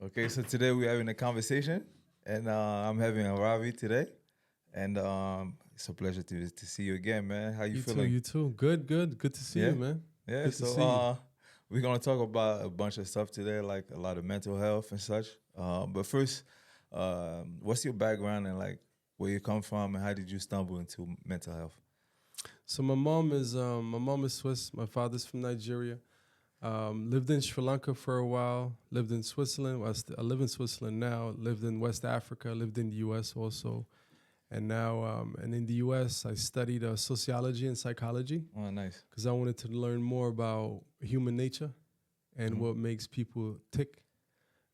Okay, so today we're having a conversation, and I'm having a Ravi today, and it's a pleasure to see you again, man. How you You too, feeling? you too. Good to see Yeah, you, man. yeah. Good to So see you. we're gonna talk about a bunch of stuff today, like a lot of mental health and such. But first, what's your background and like where you come from, and how did you stumble into mental health? So my mom is Swiss. My father's from Nigeria. Lived in Sri Lanka for a while. Lived in Switzerland. I live in Switzerland now. Lived in West Africa. Lived in the U.S. also. And now, and in the U.S., I studied sociology and psychology Oh, nice. because I wanted to learn more about human nature and Mhm. what makes people tick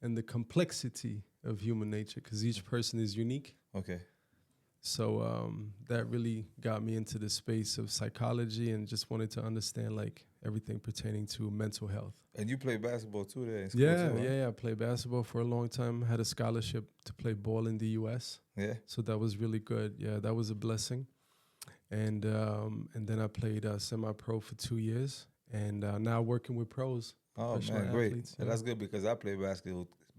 and the complexity of human nature because each person is unique. Okay. So that really got me into the space of psychology and just wanted to understand like everything pertaining to mental health. And you play basketball too there in school Yeah, too, huh? yeah, yeah. I played basketball for a long time. Had a scholarship to play ball in the U.S. Yeah. So that was really good. Yeah, that was a blessing. And then I played semi-pro for 2 years, and now working with pros, Oh professional man, great. athletes. And Yeah, that's good because I play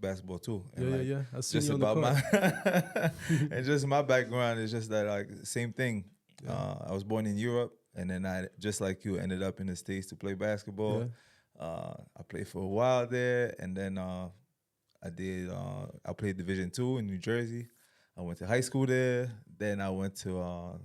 basketball too. yeah, And yeah, like yeah. I seen just you on the about court. my and just my background is just that like same thing. Yeah, I was born in Europe and then I just like you ended up in the States to play yeah. basketball. I played for a while there and then I played Division 2 in New Jersey. I went to high school there. Then I went to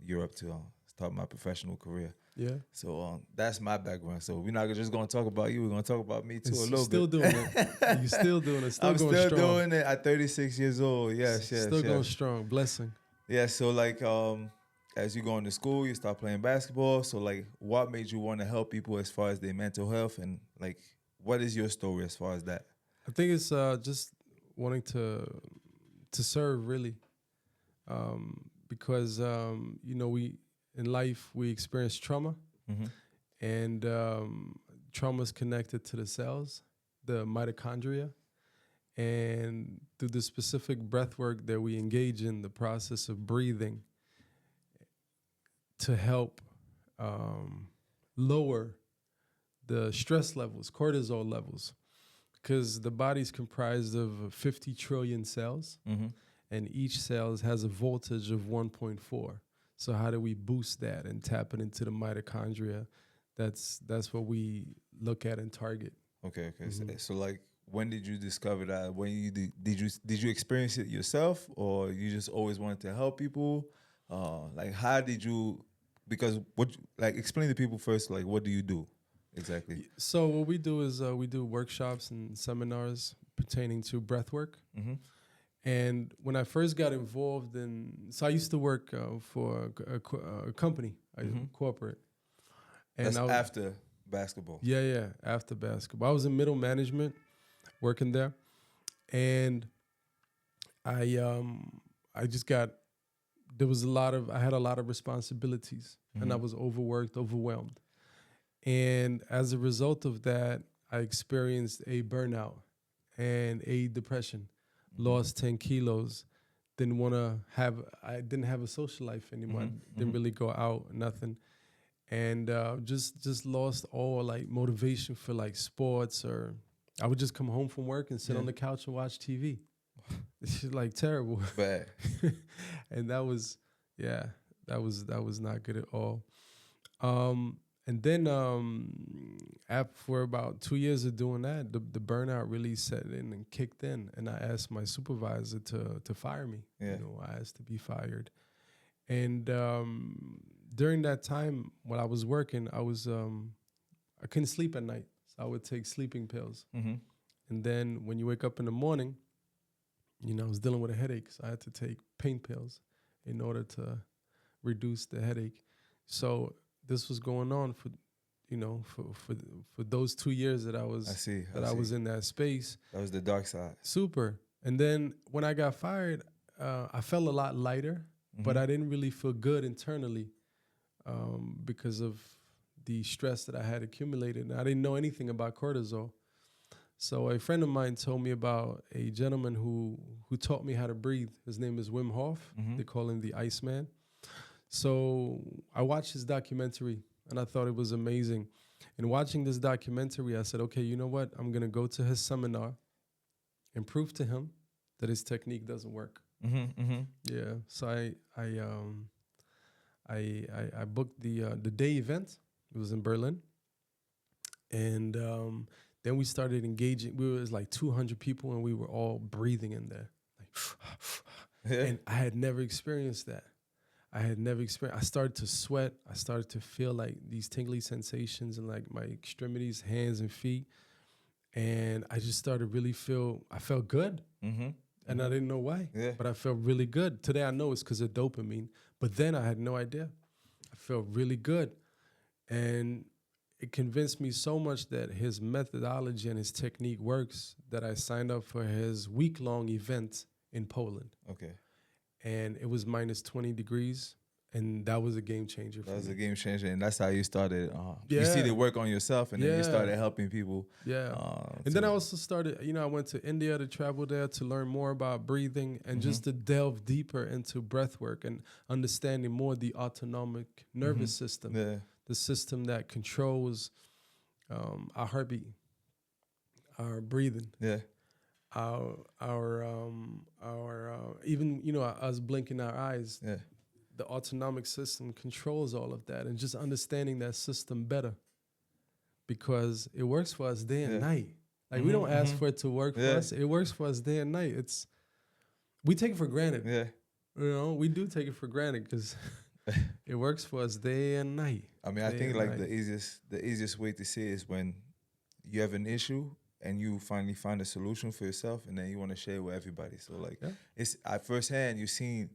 Europe to start my professional career. Yeah. So that's my background. So we're not just gonna talk about you. We're gonna talk about me too a You little still bit. doing it. You still doing it. Still I'm going still strong. doing it at 36 years old. Yes, Still yes, going yes. strong. Blessing. Yeah. So like as you go into school, you start playing basketball. So like what made you want to help people as far as their mental health and like what is your story as far as that? I think it's just wanting to serve really, because we in life we experience trauma, Mm-hmm. and trauma is connected to the cells, the mitochondria, and through the specific breath work that we engage in, the process of breathing to help um, lower the stress levels, cortisol levels, because the body's comprised of 50 trillion cells, Mm-hmm. and each cell has a voltage of 1.4. So how do we boost that and tap it into the mitochondria? That's what we look at and target. Okay, okay. So, Hmm. so like when did you discover that? When you did you experience it yourself or you just always wanted to help people? Like how did you because like explain to people first like what do you do exactly? So what we do is we do workshops and seminars pertaining to breath work. Mm-hmm. And when I first got involved so I used to work for a company, Mm-hmm. corporate, and That's after basketball. yeah, yeah, after basketball, I was in middle management working there, and I um I just got there was a lot of I had a lot of responsibilities, and I Mm-hmm. was overworked, overwhelmed, and as a result of that, I experienced a burnout and a depression, Mm-hmm. lost 10 kilos. I didn't have a social life anymore. I Mm-hmm. didn't really go out, nothing, and just lost all like motivation for like sports, or I would just come home from work and sit Yeah. on the couch and watch TV. It's just like terrible. Bad. And that was, yeah, that was not good at all. And then for about 2 years of doing that, the burnout really set in and kicked in, and I asked my supervisor to fire me. Yeah. I asked to be fired, and during that time when I was working, I couldn't sleep at night, so I would take sleeping pills, Mm-hmm. and then when you wake up in the morning, I was dealing with a headache, so I had to take pain pills in order to reduce the headache. So this was going on for those 2 years that I I was see. I that I see. was in that space. That was the dark side. Super. And then when I got fired, I felt a lot lighter, but Mm-hmm. I didn't really feel good internally because of the stress that I had accumulated. And I didn't know anything about cortisol. So a friend of mine told me about a gentleman who taught me how to breathe. His name is Wim Hof. Mm-hmm. They call him the Iceman. So I watched his documentary and I thought it was amazing. And watching this documentary, I said, okay, you know what? I'm gonna go to his seminar and prove to him that his technique doesn't work. Yeah. So I booked the day event. It was in Berlin, and then we started engaging. We was like 200 people, and we were all breathing in there, like, Yeah. and I had never experienced that. I started to sweat. I started to feel like these tingly sensations in like my extremities, hands and feet, and I just started really I felt good. And I didn't know why, Yeah. but I felt really good. Today I know it's because of dopamine, but then I had no idea. I felt really good. And it convinced me so much that his methodology and his technique works that I signed up for his week-long event in Poland. Okay. And it was minus 20 degrees, and that was a game changer for That was me. a game changer, and that's how you started. You see the work on yourself, and then you started helping people. Yeah. And then I also started, I went to India to travel there to learn more about breathing and just to delve deeper into breath work and understanding more the autonomic nervous system, the system that controls our heartbeat, our breathing. Yeah. Our even us blinking our eyes. Yeah. The autonomic system controls all of that, and just understanding that system better, because it works for us day and night. Like we don't ask for it to work for us; it works for us day and night. We take it for granted. Yeah, we do take it for granted because it works for us day and night. I mean, I think like the easiest way to say it is when you have an issue and you finally find a solution for yourself, and then you want to share it with everybody. So like, it's at first hand you've seen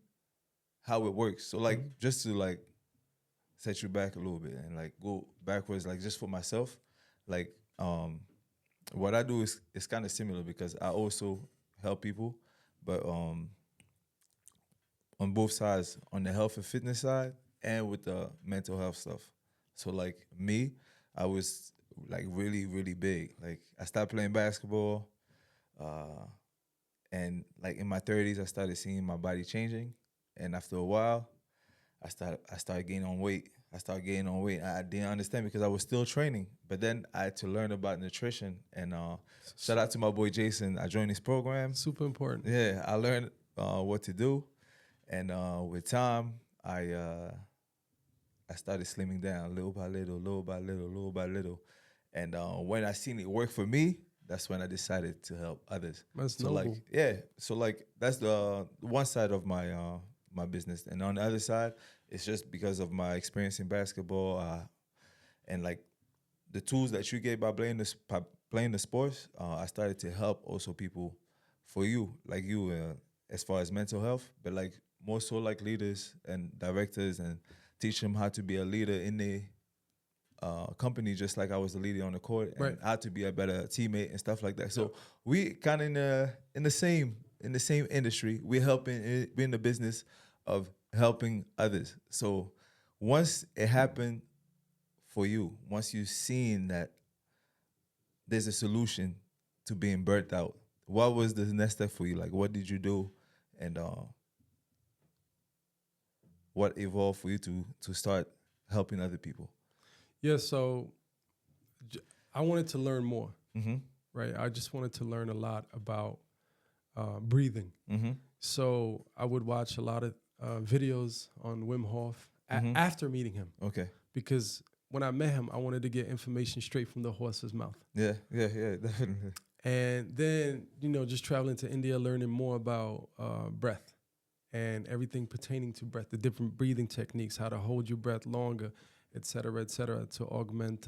how it works. So like, just to like set you back a little bit and like go backwards, like just for myself, like what I do is kind of similar because I also help people, but on both sides, on the health and fitness side and with the mental health stuff. So like me, I was like really, really big. Like I started playing basketball, and like in my 30s, I started seeing my body changing. And after a while, I started gaining on weight. I didn't understand because I was still training. But then I had to learn about nutrition. And shout out to my boy Jason. I joined his program. Super important. Yeah, I learned what to do. And with time, I started slimming down little by little, little by little, little by little. And when I seen it work for me, that's when I decided to help others. That's so noble. like, yeah. So like that's the one side of my my business, and on the other side, it's just because of my experience in basketball and like the tools that you get by playing the sports. I started to help also people for you, like you, as far as mental health, but like more so like leaders and directors, and teach them how to be a leader in the company, just like I was the leader on the court, and how to be a better teammate and stuff like that. So we kind of in the same industry. We're in the business of helping others. So once it happened for you, once you've seen that there's a solution to being burnt out, what was the next step for you? Like, what did you do, and what evolved for you to start helping other people? Yeah, so I wanted to learn more, right? I just wanted to learn a lot about breathing. So I would watch a lot of videos on Wim Hof after meeting him. Okay. Because when I met him, I wanted to get information straight from the horse's mouth. Yeah, definitely. And then, just traveling to India, learning more about breath and everything pertaining to breath, the different breathing techniques, how to hold your breath longer, et cetera, to augment,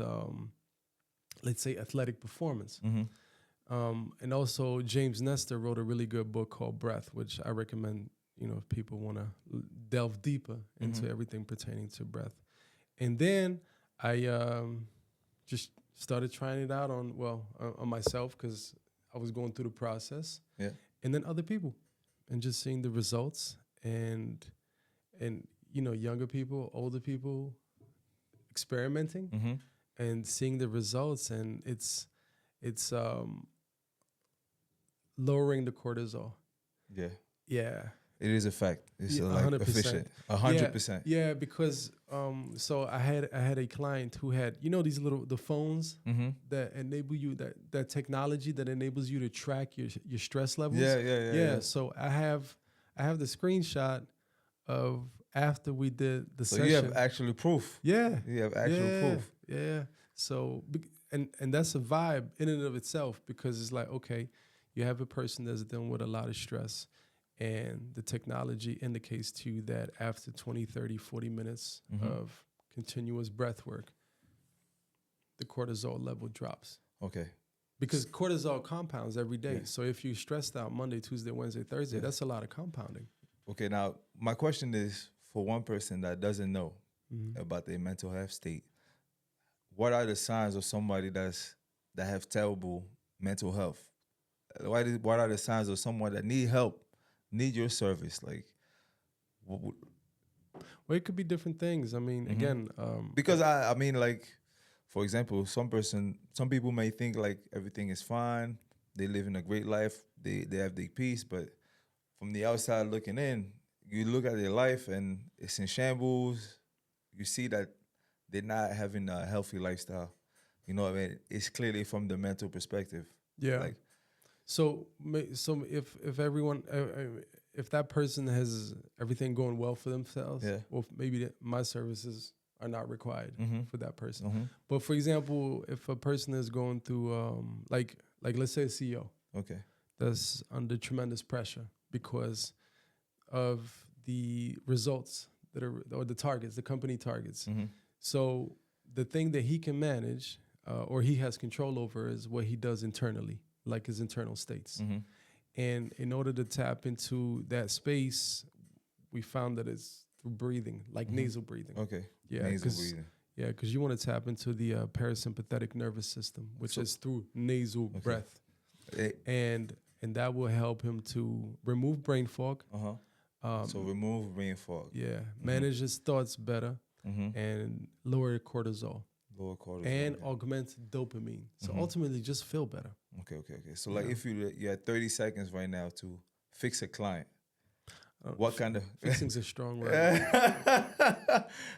let's say, athletic performance. And also, James Nestor wrote a really good book called Breath, which I recommend, if people want to delve deeper into everything pertaining to breath. And then I just started trying it out on myself, because I was going through the process. Yeah. And then other people, and just seeing the results, and younger people, older people experimenting and seeing the results, and it's lowering the cortisol. Yeah. Yeah. It is a fact. It's Yeah, like 100%. efficient. Yeah, 100%. yeah, because so I had a client who had these the phones Mm-hmm. that enable you that technology that enables you to track your stress levels. Yeah. So I have the screenshot of after we did the So you have session. actually proof. Yeah, You have actual yeah, proof. yeah. So and that's a vibe in and of itself because it's like, okay, you have a person that's dealing with a lot of stress, and the technology indicates to you that after 20, 30, 40 minutes of continuous breath work, the cortisol level drops. Okay. Because cortisol compounds every day. Yeah. So if you're stressed out Monday, Tuesday, Wednesday, Thursday, Yeah. that's a lot of compounding. Okay. Now, my question is for one person that doesn't know about their mental health state, what are the signs of somebody that have terrible mental health? What are the signs of someone that need help, need your service? Like, Well, it could be different things. I mean, again, because I mean, like, for example, some people may think like everything is fine, they live in a great life, they have their peace, but from the outside looking in, you look at their life and it's in shambles. You see that they're not having a healthy lifestyle. You know what I mean? It's clearly from the mental perspective. yeah. Like, So if everyone if that person has everything going well for themselves, Yeah. well, maybe my services are not required for that person. Mm-hmm. But for example, if a person is going through like let's say a CEO Okay. that's under tremendous pressure because of the results that are or the targets, the company targets. Mm-hmm. So the thing that he can manage or he has control over is what he does internally, like his internal states. Mm-hmm. And in order to tap into that space, we found that it's through breathing, like nasal breathing. Okay. Yeah, Nasal breathing. Yeah, because you want to tap into the parasympathetic nervous system, which is through nasal breath, and that will help him to remove brain fog. So remove brain fog. Yeah, manage his thoughts better and lower cortisol. Lower cortisol. And augment dopamine. So ultimately, just feel better. Okay. So like, if you had 30 seconds right now to fix a client, what kind of Fixing's a strong word.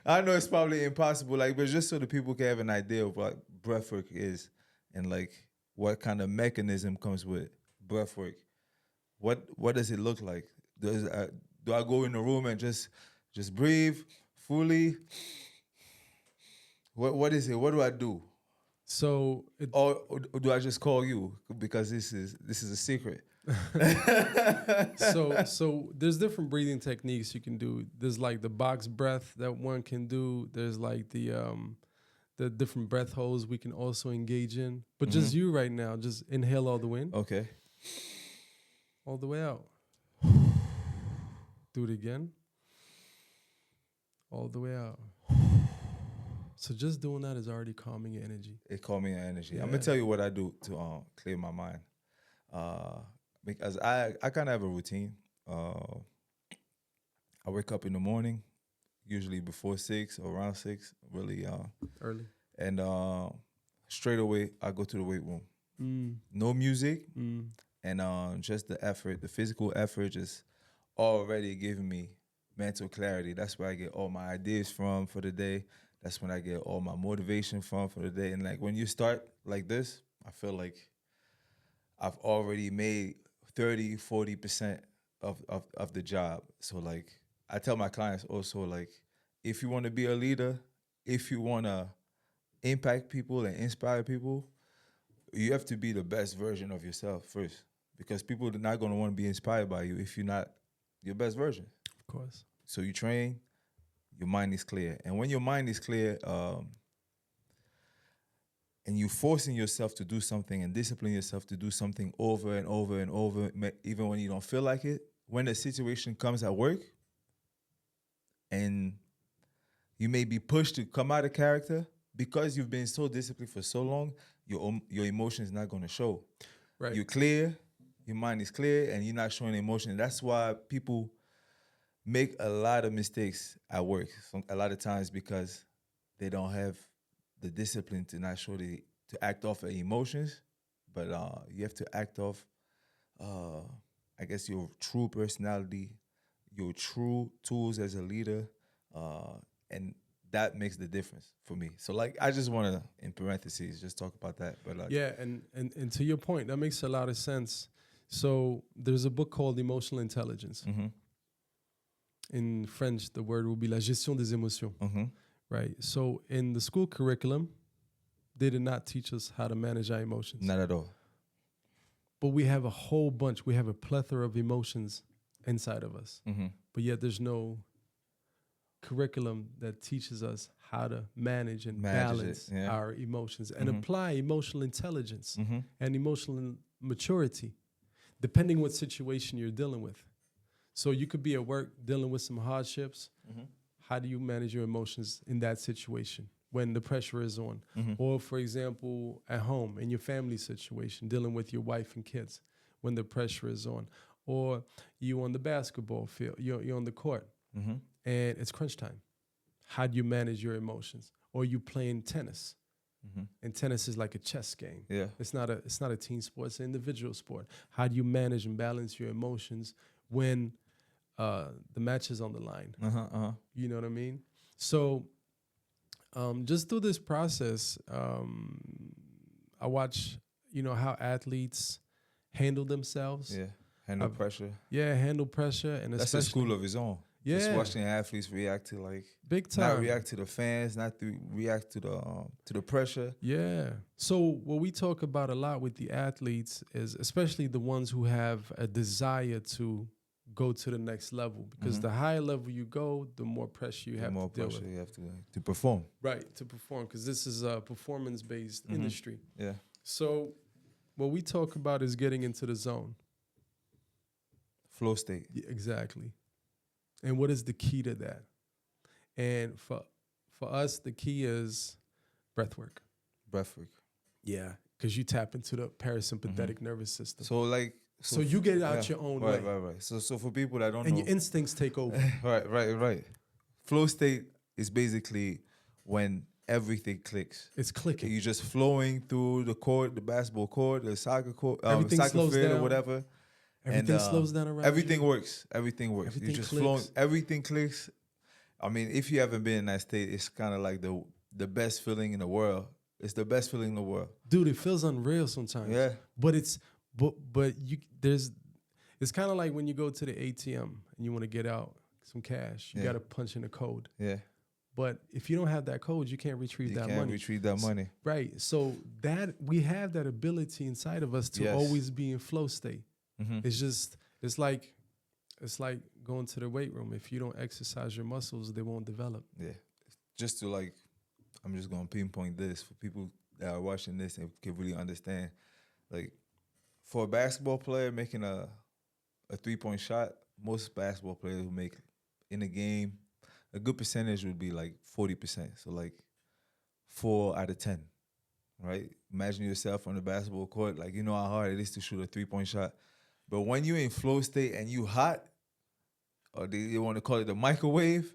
I know it's probably impossible, like, but just so the people can have an idea of what breathwork is and like what kind of mechanism comes with breathwork. What does it look like? Do I go in the room and just breathe fully? What is it? What do I do? So Or do I just call you because this is a secret? so there's different breathing techniques you can do. There's like the box breath that one can do. There's like the different breath holds we can also engage in. But just you right now, just inhale all the way in, Okay. all the way out. Do it again. All the way out. So just doing that is already calming your energy. It calmed me energy. Yeah. I'm gonna tell you what I do to clear my mind. Because I kind of have a routine. I wake up in the morning, usually before 6 or around 6, really Early. and straight away I go to the weight room. No music, and just the effort, the physical effort, just already giving me mental clarity. That's where I get all my ideas from for the day. That's when I get all my motivation from for the day. And like when you start like this, I feel like I've already made 30, 40% of the job. So like I tell my clients also, like, if you want to be a leader, if you want to impact people and inspire people, you have to be the best version of yourself first, because people are not going to want to be inspired by you if you're not your best version. Of course. So you train, your mind is clear. And when your mind is clear, and you forcing yourself to do something and discipline yourself to do something over and over and over, even when you don't feel like it, when the situation comes at work and you may be pushed to come out of character, because you've been so disciplined for so long, your emotion is not going to show. Right. You're clear, your mind is clear, and you're not showing emotion. That's why people make a lot of mistakes at work a lot of times, because they don't have the discipline to not show to act off of emotions, but you have to act off, I guess, your true personality, your true tools as a leader, and that makes the difference for me. So like, I just want to, in parentheses, just talk about that. But like, Yeah, and to your point, that makes a lot of sense. So there's a book called Emotional Intelligence. In French, the word will be la gestion des émotions, right? So in the school curriculum, they did not teach us how to manage our emotions. not at all. But we have a whole bunch. We have a plethora of emotions inside of us. But yet there's no curriculum that teaches us how to manage and balance our emotions and apply emotional intelligence and emotional maturity, depending what situation you're dealing with. So you could be at work dealing with some hardships. How do you manage your emotions in that situation when the pressure is on? Or, for example, at home, in your family situation, dealing with your wife and kids when the pressure is on. Or you on the basketball field, you're on the court, and it's crunch time. How do you manage your emotions? Or you playing tennis. And tennis is like a chess game. Yeah. It's not a team sport, it's an individual sport. How do you manage and balance your emotions when the match is on the line? You know what I mean? So just through this process, I watch, how athletes handle themselves. Yeah. Handle pressure. Yeah, handle pressure. And that's a school of his own. Yeah. Just watching athletes react to like big time. Not react to the fans, not to react to the pressure. Yeah. So what we talk about a lot with the athletes is especially the ones who have a desire to go to the next level, because the higher level you go, the more pressure you have to deal with. The more pressure you have to perform. Right, to perform, because this is a performance-based industry. Yeah. So what we talk about is getting into the zone. Flow state. Yeah, exactly. And what is the key to that? And for us, the key is breath work. Breath work. Yeah, because you tap into the parasympathetic nervous system. So like, so you get out your own way. Right. So for people that don't know, and your instincts take over. Right. Flow state is basically when everything clicks. It's clicking. You're just flowing through the court, the basketball court, the soccer court, everything soccer slows field down. or whatever. Everything slows down around everything you. works. Everything works. Everything You're just clicks. flowing. Everything clicks. I mean, if you haven't been in that state, it's kind of like the best feeling in the world. It's the best feeling in the world. Dude, it feels unreal sometimes. Yeah. But it's kind of like when you go to the ATM and you want to get out some cash. You got to punch in a code. Yeah. But if you don't have that code, you can't retrieve that money. You can't retrieve that money. Right. So that we have that ability inside of us to always be in flow state. It's like going to the weight room. If you don't exercise your muscles, they won't develop. Yeah. Just to like, I'm just going to pinpoint this for people that are watching this and can really understand. Like, for a basketball player making a 3-point shot, most basketball players will make in a game, a good percentage would be like 40%. So like 4 out of 10, right? Imagine yourself on the basketball court, like you know how hard it is to shoot a 3-point shot. But when you're in flow state and you hot, or they want to call it the microwave,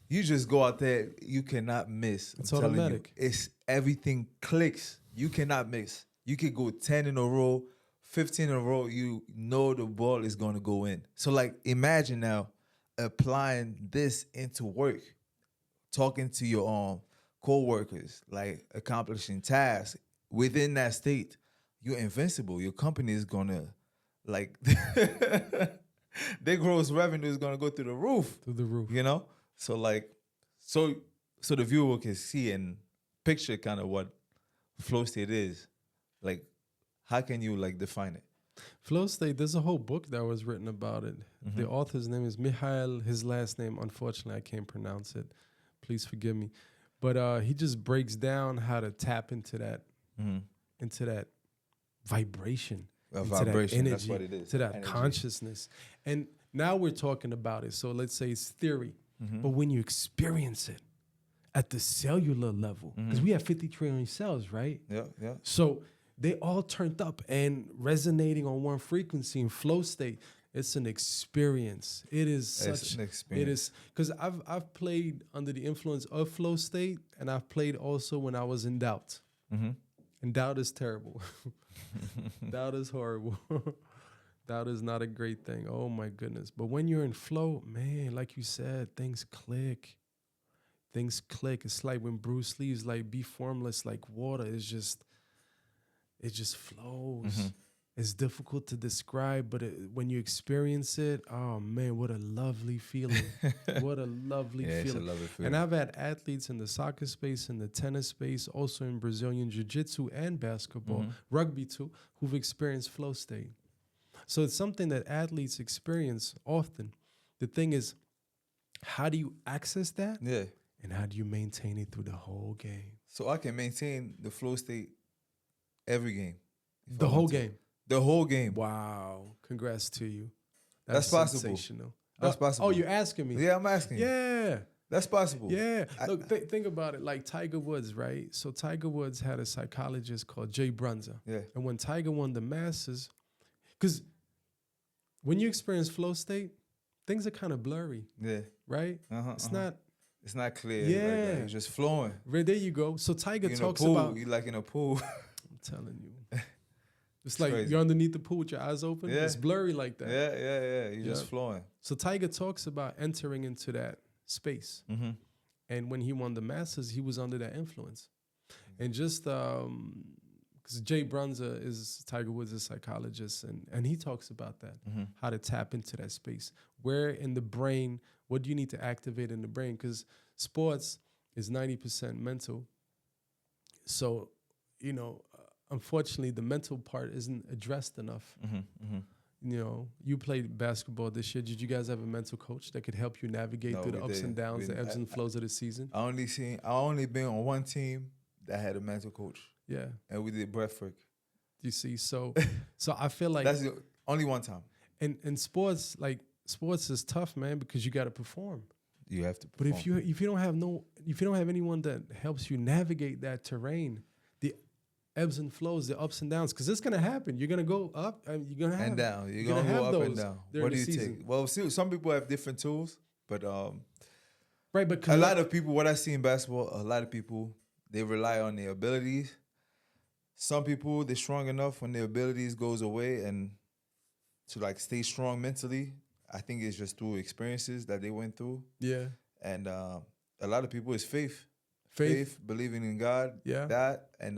you just go out there, you cannot miss. It's automatic. It's everything clicks. You cannot miss. You could go 10 in a row, 15 in a row, you know the ball is going to go in. So like imagine now applying this into work, talking to your co-workers, like accomplishing tasks within that state. You're invincible. Your company is going to like their gross revenue is going to go through the roof. Through the roof. You know? So like, so the viewer can see and picture kind of what flow state is. Like, how can you like define it? Flow state, there's a whole book that was written about it. The author's name is Mihail. His last name, unfortunately, I can't pronounce it. Please forgive me. But he just breaks down how to tap into that vibration. Vibration, that energy, that's what it is. To that energy. consciousness. And now we're talking about it. So let's say it's theory. But when you experience it at the cellular level, because we have 50 trillion cells, right? Yeah. So they all turned up and resonating on one frequency in flow state. It's an experience. It is such an experience. It is because I've played under the influence of flow state, and I've played also when I was in doubt. And doubt is terrible. Doubt is horrible. Doubt is not a great thing. Oh my goodness. But when you're in flow, man, like you said, things click. Things click. It's like when Bruce Lee's like, be formless like water. It just flows. It's difficult to describe, but when you experience it, oh man, what a lovely feeling. What a lovely Yeah, it's a feeling. lovely feeling. And I've had athletes in the soccer space, in the tennis space, also in Brazilian jiu-jitsu and basketball, rugby too, who've experienced flow state. So it's something that athletes experience often. The thing is, how do you access that? Yeah. And how do you maintain it through the whole game? So I can maintain the flow state every game. if The I whole want to. game. The whole game. Wow. Congrats to you. That's possible. Sensational. That's possible. Oh, you're asking me? Yeah, I'm asking. Yeah. That's possible. Yeah. Look, think about it. Like Tiger Woods, right? So Tiger Woods had a psychologist called Jay Brunza. Yeah. And when Tiger won the Masters, because when you experience flow state, things are kind of blurry, Yeah. right? It's not clear. Yeah. Like that. It's just flowing. Right, there you go. So Tiger In a talks pool. about. You like in a pool. I'm telling you. It's like crazy. you're underneath the pool with your eyes open. Yeah. It's blurry like that. Yeah. You're just Yeah. flowing. So Tiger talks about entering into that space. Mm-hmm. And when he won the Masters, he was under that influence. And just because Jay Brunza is Tiger Woods' psychologist, and he talks about that, how to tap into that space. Where in the brain, what do you need to activate in the brain? Because sports is 90% mental. So, unfortunately, the mental part isn't addressed enough. You played basketball this year. Did you guys have a mental coach that could help you navigate No, through the we ups didn't. and downs, We the ebbs didn't. and flows of the season? I only been on one team that had a mental coach, Yeah. and we did breathwork. You see, so I feel like That's the only one time. in sports, like sports is tough, man, because you got to perform. You have to. But Perform. if you don't have anyone that helps you navigate that terrain, the ebbs and flows, the ups and downs, because it's gonna happen. You're gonna go up, and you're gonna have and down. You're you're gonna gonna go have up and those down. during What do the you season. take? Well, see, some people have different tools, but right. But a lot of people, what I see in basketball, a lot of people, they rely on their abilities. Some people, they're strong enough when their abilities goes away, and to like stay strong mentally, I think it's just through experiences that they went through. yeah, And a lot of people, it's faith, faith, believing in God. Yeah. That and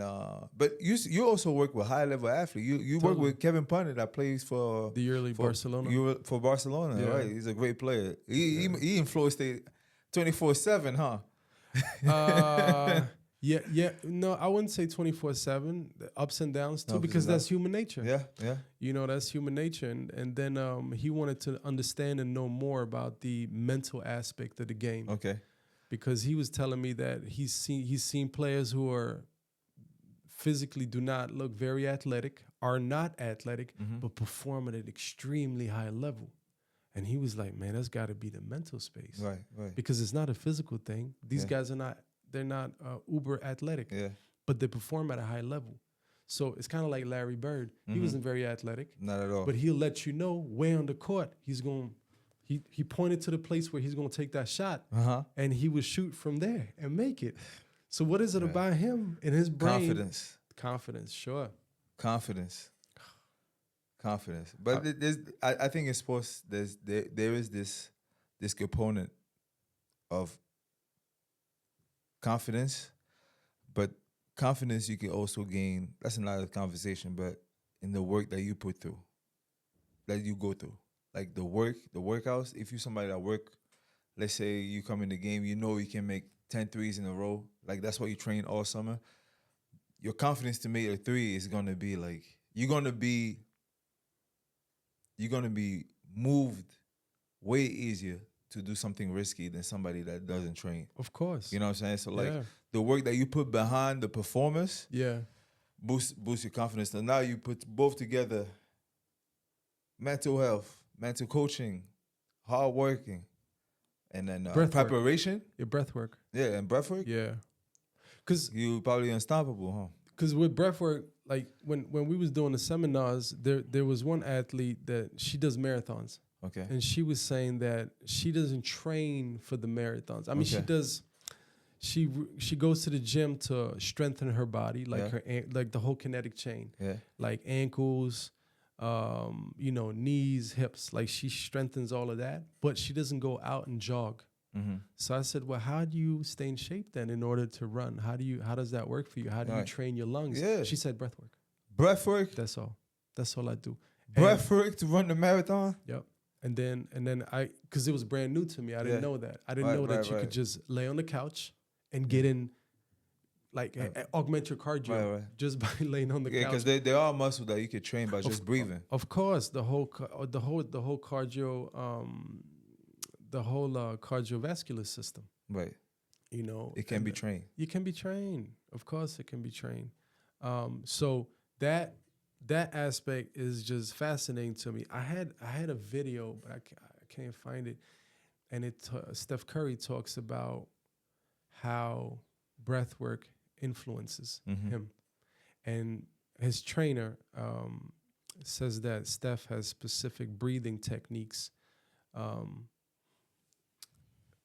but you also work with high level athletes. You work Totally. with Kevin Punter that plays for the yearly Barcelona. for Barcelona, Yeah. right? He's a great player. He in Florida State 24/7, huh? Yeah. No, I wouldn't say 24/7. The ups and downs too, No, 'cause because it's that's human nature. Yeah. That's human nature. And then he wanted to understand and know more about the mental aspect of the game. Okay. Because he was telling me that he's seen players who are physically do not look very athletic, are not athletic, but perform at an extremely high level. And he was like, man, that's got to be the mental space. Right. Because it's not a physical thing. These guys they're not uber athletic, Yeah. but they perform at a high level. So it's kind of like Larry Bird. He wasn't very athletic, Not at all. but he'll let you know where on the court he's going. He pointed to the place where he's going to take that shot, and he would shoot from there and make it. So what is it about him in his brain? Confidence, sure. Confidence. But I think in sports there is this component of confidence, but confidence you can also gain. That's another conversation, but in the work that you put through, that you go through, like the workouts. If you're somebody that work, let's say you come in the game, you know you can make 10 threes in a row. Like that's what you train all summer. Your confidence to make a three is gonna be like you're gonna be moved way easier to do something risky than somebody that doesn't train. Of course. You know what I'm saying? So like Yeah. the work that you put behind the performance Yeah. boost your confidence. And now you put both together: mental health, mental coaching, hard working, and then Breath work. preparation. Your breath work. Yeah, and breath work. Yeah. Because You probably unstoppable, huh? with breath work, like when we was doing the seminars, there was one athlete that she does marathons. Okay. And she was saying that she doesn't train for the marathons. I mean, Okay. she goes to the gym to strengthen her body, like Yeah. like the whole kinetic chain, Yeah. like ankles, knees, hips. Like she strengthens all of that, but she doesn't go out and jog. Mm-hmm. So I said, well, how do you stay in shape then in order to run? How does that work for you? How do you Right. train your lungs? Yeah. She said breath work. Breath work. That's all. That's all I do. Breath work to run the marathon. Yep. And then because it was brand new to me, I didn't know that. I didn't know that you could just lay on the couch and get in, like augment your cardio just by laying on the couch. Yeah, because they are muscles that you could train by just breathing. Of course, the whole cardio, the whole cardiovascular system. Right. It can be trained. You can be trained. Of course, it can be trained. So that aspect is just fascinating to me. I had a video, but I can't find it. And Steph Curry talks about how breath work influences him. And his trainer says that Steph has specific breathing techniques.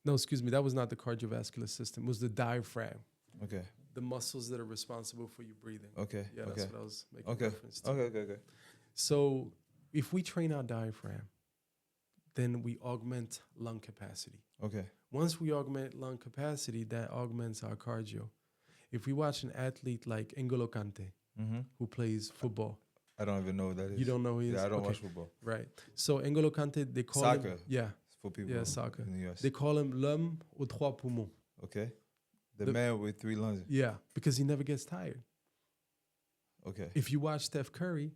No, excuse me, that was not the cardiovascular system. It was the diaphragm. Okay. The muscles that are responsible for you breathing. Okay. Yeah, that's what I was making reference to. Okay. So if we train our diaphragm, then we augment lung capacity. Okay. Once we augment lung capacity, that augments our cardio. If we watch an athlete like N'Golo Kante, who plays football. I don't even know what that is. You don't know who he is? Yeah, I don't watch football. Right. So N'Golo Kante, they call soccer. him... Yeah. For people soccer. in the US. They call him l'homme aux trois poumons. Okay. The man with 3 lungs. Yeah, because he never gets tired. Okay. If you watch Steph Curry...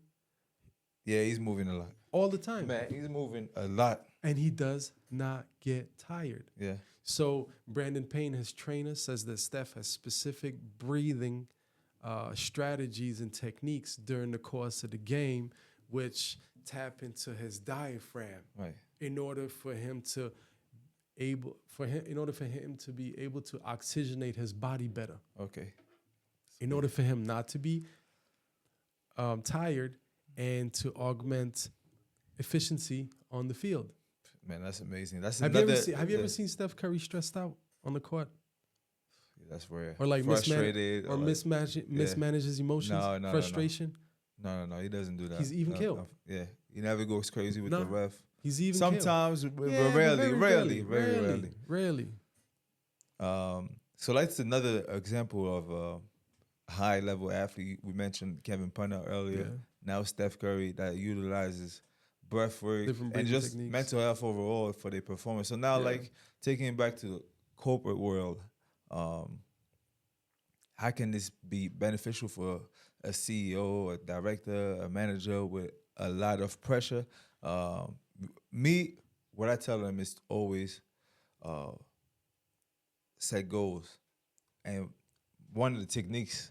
Yeah, he's moving a lot. All the time. Man, he's moving a lot. And he does not get tired. Yeah. So Brandon Payne, his trainer, says that Steph has specific breathing strategies and techniques during the course of the game, which tap into his diaphragm. Right. In order for him to be able to oxygenate his body better. Okay. In order for him not to be tired and to augment efficiency on the field. Man, that's amazing. Have you ever seen Steph Curry stressed out on the court? That's rare. Or like frustrated mismanage his emotions? No, frustration? No, he doesn't do that. He's even killed. Yeah, he never goes crazy with the ref. He's even sometimes, killed. But rarely. So that's another example of a high-level athlete. We mentioned Kevin Punter earlier. Yeah. Now Steph Curry that utilizes breath work and just techniques. Mental health overall for their performance. So now, like taking it back to the corporate world, how can this be beneficial for a CEO, a director, a manager with a lot of pressure? What I tell them is always set goals. And one of the techniques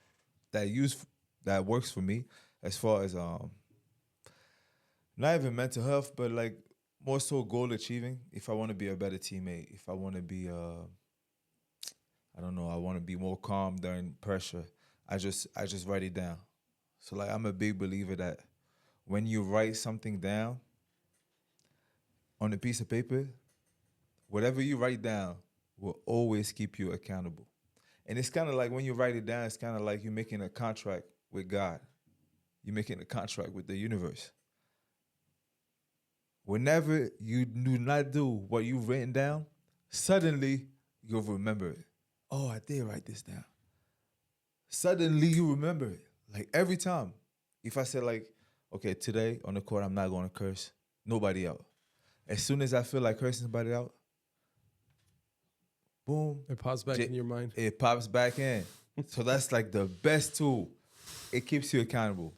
that works for me as far as not even mental health, but like more so goal achieving. If I want to be a better teammate, if I want to be I want to be more calm during pressure, I just write it down. So like I'm a big believer that when you write something down on a piece of paper, whatever you write down will always keep you accountable. And it's kind of like when you write it down, it's kind of like you're making a contract with God. You're making a contract with the universe. Whenever you do not do what you've written down, suddenly you'll remember it. Oh, I did write this down. Suddenly you remember it. Like every time. If I said like, okay, today on the court, I'm not going to curse nobody out. As soon as I feel like cursing somebody out, boom. It pops back in your mind. It pops back in. So that's like the best tool. It keeps you accountable.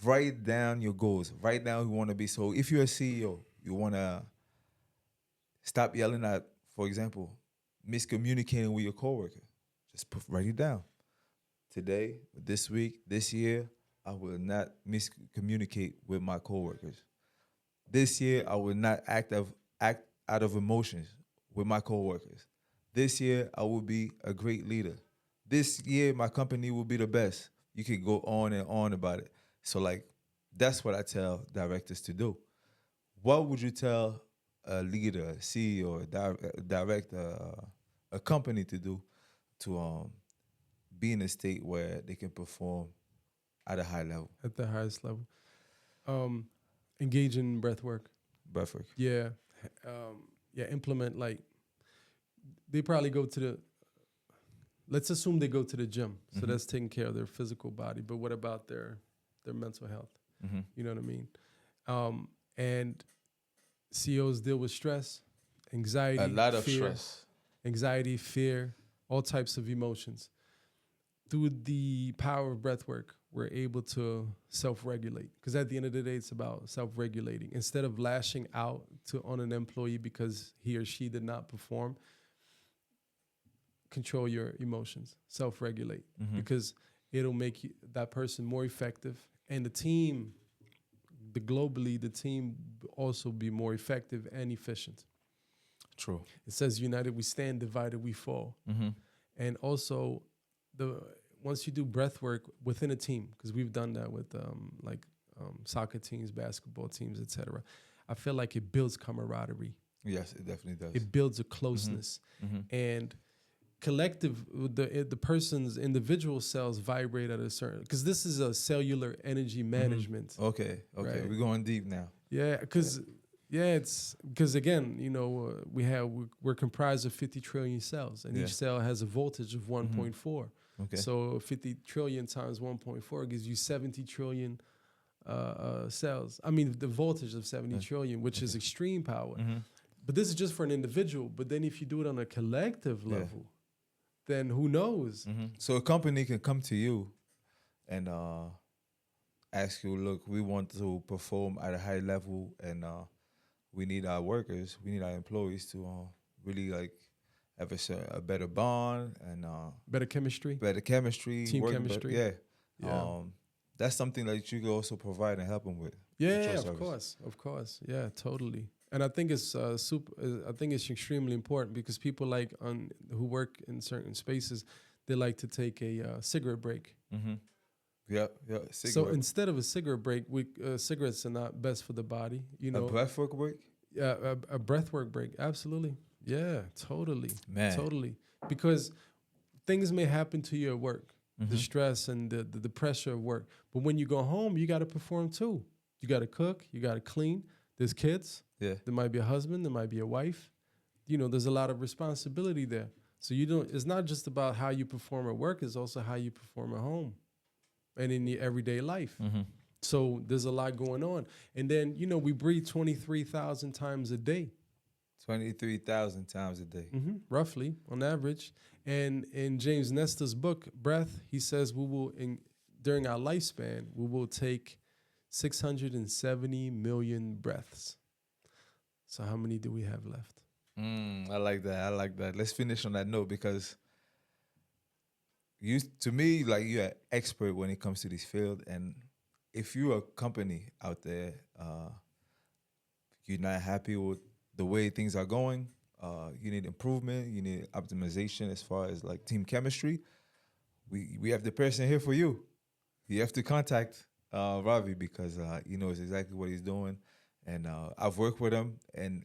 Write down your goals. Write down who you want to be. So if you're a CEO, you want to stop yelling at, for example, miscommunicating with your coworker. Just write it down. Today, this week, this year, I will not miscommunicate with my coworkers. This year, I will not act out of emotions with my coworkers. This year, I will be a great leader. This year, my company will be the best. You can go on and on about it. So, like, that's what I tell directors to do. What would you tell a leader, a CEO, a director, a company to do to be in a state where they can perform at a high level? At the highest level. Engage in breath work. Breathwork. Yeah. Yeah, implement like they probably go to the let's assume they go to the gym. So that's taking care of their physical body. But what about their mental health? Mm-hmm. You know what I mean? And CEOs deal with stress, anxiety, A lot of fear, stress. anxiety, fear, all types of emotions. Through the power of breath work, we're able to self-regulate. Because at the end of the day, it's about self-regulating. Instead of lashing out on an employee because he or she did not perform, control your emotions, self-regulate. Because it'll make that person more effective. And the team, the team also be more effective and efficient. True. It says, united we stand, divided we fall. And also, once you do breath work within a team, because we've done that with soccer teams, basketball teams, etc. I feel like it builds camaraderie. Yes, it definitely does. It builds a closeness. And collective, the person's individual cells vibrate at a certain, because this is a cellular energy management. Okay, Right. We're going deep now. Yeah, because it's because again, we're comprised of 50 trillion cells, and each cell has a voltage of 1.4. Okay. So 50 trillion times 1.4 gives you 70 trillion cells. I mean, the voltage of 70 trillion, which is extreme power. But this is just for an individual. But then if you do it on a collective level, then who knows? So a company can come to you and ask you, look, we want to perform at a high level, and we need our workers, we need our employees to really like have a better bond and Better chemistry. team chemistry. Yeah. That's something that you can also provide and help them with. Yeah, of course. Yeah, totally. And I think it's I think it's extremely important because people who work in certain spaces, they like to take a cigarette break. Yeah. So instead of a cigarette break, cigarettes are not best for the body. A breathwork break. Yeah, a breathwork break. Absolutely. Yeah, totally. Man. Totally. Because things may happen to you at work, the stress and the pressure of work. But when you go home, you got to perform too. You got to cook. You got to clean. There's kids. Yeah. There might be a husband. There might be a wife. There's a lot of responsibility there. So it's not just about how you perform at work. It's also how you perform at home and in your everyday life. So there's a lot going on. And then, we breathe 23,000 times a day. 23,000 times a day. Roughly, on average. And in James Nestor's book, Breath, he says during our lifespan, we will take 670 million breaths. So how many do we have left? I like that. Let's finish on that note, because to me, like, you're an expert when it comes to this field. And if you're a company out there, you're not happy with the way things are going, you need improvement, you need optimization as far as like team chemistry, we have the person here for you. You have to contact Ravi, because he knows exactly what he's doing. And I've worked with him, and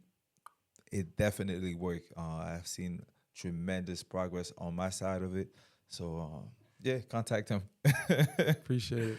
it definitely worked. I've seen tremendous progress on my side of it. So, contact him. Appreciate it.